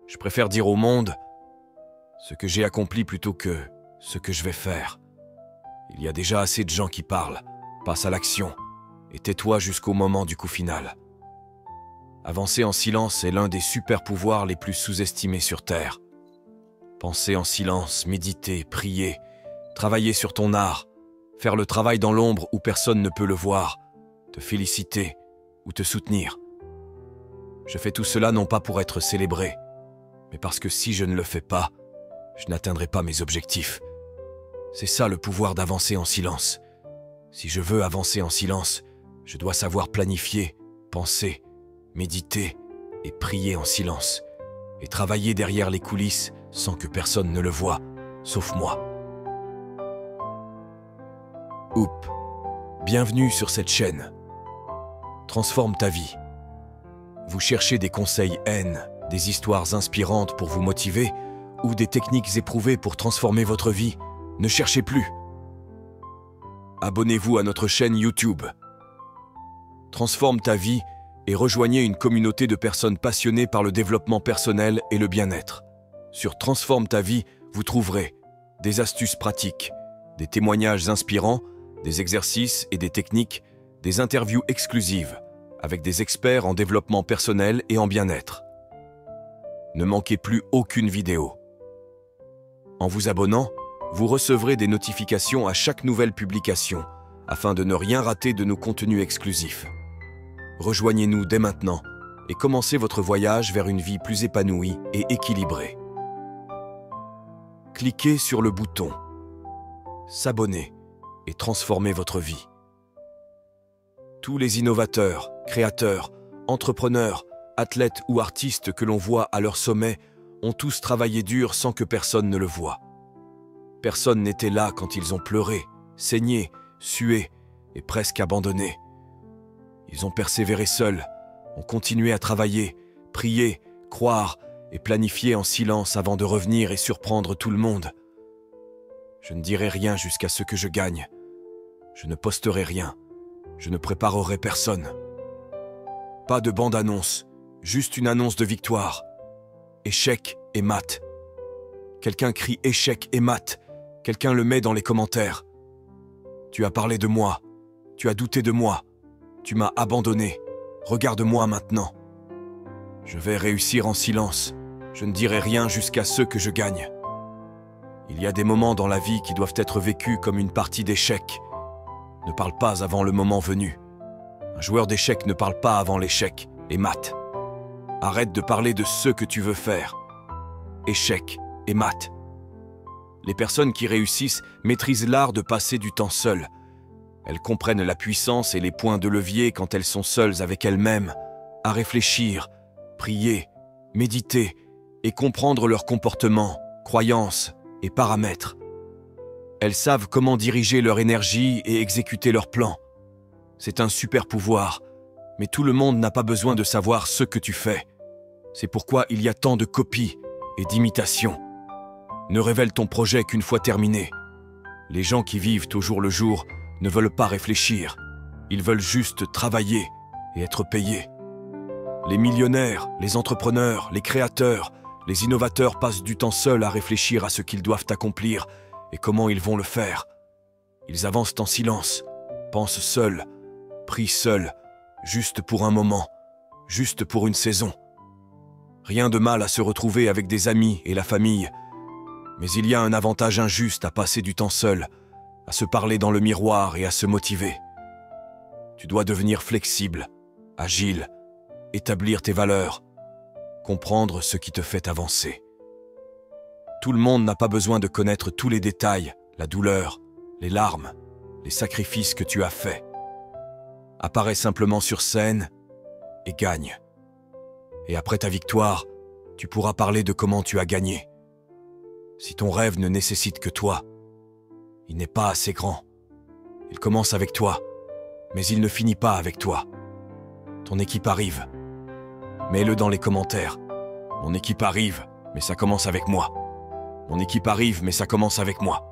Je préfère dire au monde ce que j'ai accompli plutôt que ce que je vais faire. Il y a déjà assez de gens qui parlent. Passe à l'action et tais-toi jusqu'au moment du coup final. Avancer en silence est l'un des super pouvoirs les plus sous-estimés sur Terre. Penser en silence, méditer, prier, travailler sur ton art, faire le travail dans l'ombre où personne ne peut le voir, te féliciter ou te soutenir. Je fais tout cela non pas pour être célébré, mais parce que si je ne le fais pas, je n'atteindrai pas mes objectifs. C'est ça le pouvoir d'avancer en silence. Si je veux avancer en silence, je dois savoir planifier, penser, méditer et prier en silence, et travailler derrière les coulisses sans que personne ne le voie, sauf moi. Oup, bienvenue sur cette chaîne. Transforme ta vie. Vous cherchez des conseils haine, des histoires inspirantes pour vous motiver ou des techniques éprouvées pour transformer votre vie? Ne cherchez plus. Abonnez-vous à notre chaîne YouTube. Transforme ta vie et rejoignez une communauté de personnes passionnées par le développement personnel et le bien-être. Sur Transforme ta vie, vous trouverez des astuces pratiques, des témoignages inspirants, des exercices et des techniques, des interviews exclusives avec des experts en développement personnel et en bien-être. Ne manquez plus aucune vidéo. En vous abonnant, vous recevrez des notifications à chaque nouvelle publication afin de ne rien rater de nos contenus exclusifs. Rejoignez-nous dès maintenant et commencez votre voyage vers une vie plus épanouie et équilibrée. Cliquez sur le bouton « S'abonner » et transformez votre vie. Tous les innovateurs, créateurs, entrepreneurs, athlètes ou artistes que l'on voit à leur sommet ont tous travaillé dur sans que personne ne le voie. Personne n'était là quand ils ont pleuré, saigné, sué et presque abandonné. Ils ont persévéré seuls, ont continué à travailler, prier, croire et planifier en silence avant de revenir et surprendre tout le monde. Je ne dirai rien jusqu'à ce que je gagne. Je ne posterai rien. Je ne préparerai personne. Pas de bande-annonce, juste une annonce de victoire. Échec et mat. Quelqu'un crie échec et mat. Quelqu'un le met dans les commentaires. Tu as parlé de moi. Tu as douté de moi. Tu m'as abandonné. Regarde-moi maintenant. Je vais réussir en silence. Je ne dirai rien jusqu'à ce que je gagne. Il y a des moments dans la vie qui doivent être vécus comme une partie d'échecs. Ne parle pas avant le moment venu. Un joueur d'échecs ne parle pas avant l'échec, et mat. Arrête de parler de ce que tu veux faire. Échec et mat. Les personnes qui réussissent maîtrisent l'art de passer du temps seules. Elles comprennent la puissance et les points de levier quand elles sont seules avec elles-mêmes, à réfléchir, prier, méditer et comprendre leurs comportements, croyances et paramètres. Elles savent comment diriger leur énergie et exécuter leurs plans. C'est un super pouvoir, mais tout le monde n'a pas besoin de savoir ce que tu fais. C'est pourquoi il y a tant de copies et d'imitations. Ne révèle ton projet qu'une fois terminé. Les gens qui vivent au jour le jour ne veulent pas réfléchir. Ils veulent juste travailler et être payés. Les millionnaires, les entrepreneurs, les créateurs, les innovateurs passent du temps seuls à réfléchir à ce qu'ils doivent accomplir et comment ils vont le faire. Ils avancent en silence, pensent seuls, prient seuls, juste pour un moment, juste pour une saison. Rien de mal à se retrouver avec des amis et la famille, mais il y a un avantage injuste à passer du temps seul, à se parler dans le miroir et à se motiver. Tu dois devenir flexible, agile, établir tes valeurs, comprendre ce qui te fait avancer. Tout le monde n'a pas besoin de connaître tous les détails, la douleur, les larmes, les sacrifices que tu as faits. Apparais simplement sur scène et gagne. Et après ta victoire, tu pourras parler de comment tu as gagné. Si ton rêve ne nécessite que toi, il n'est pas assez grand. Il commence avec toi, mais il ne finit pas avec toi. Ton équipe arrive. Mets-le dans les commentaires. Mon équipe arrive, mais ça commence avec moi. Mon équipe arrive, mais ça commence avec moi.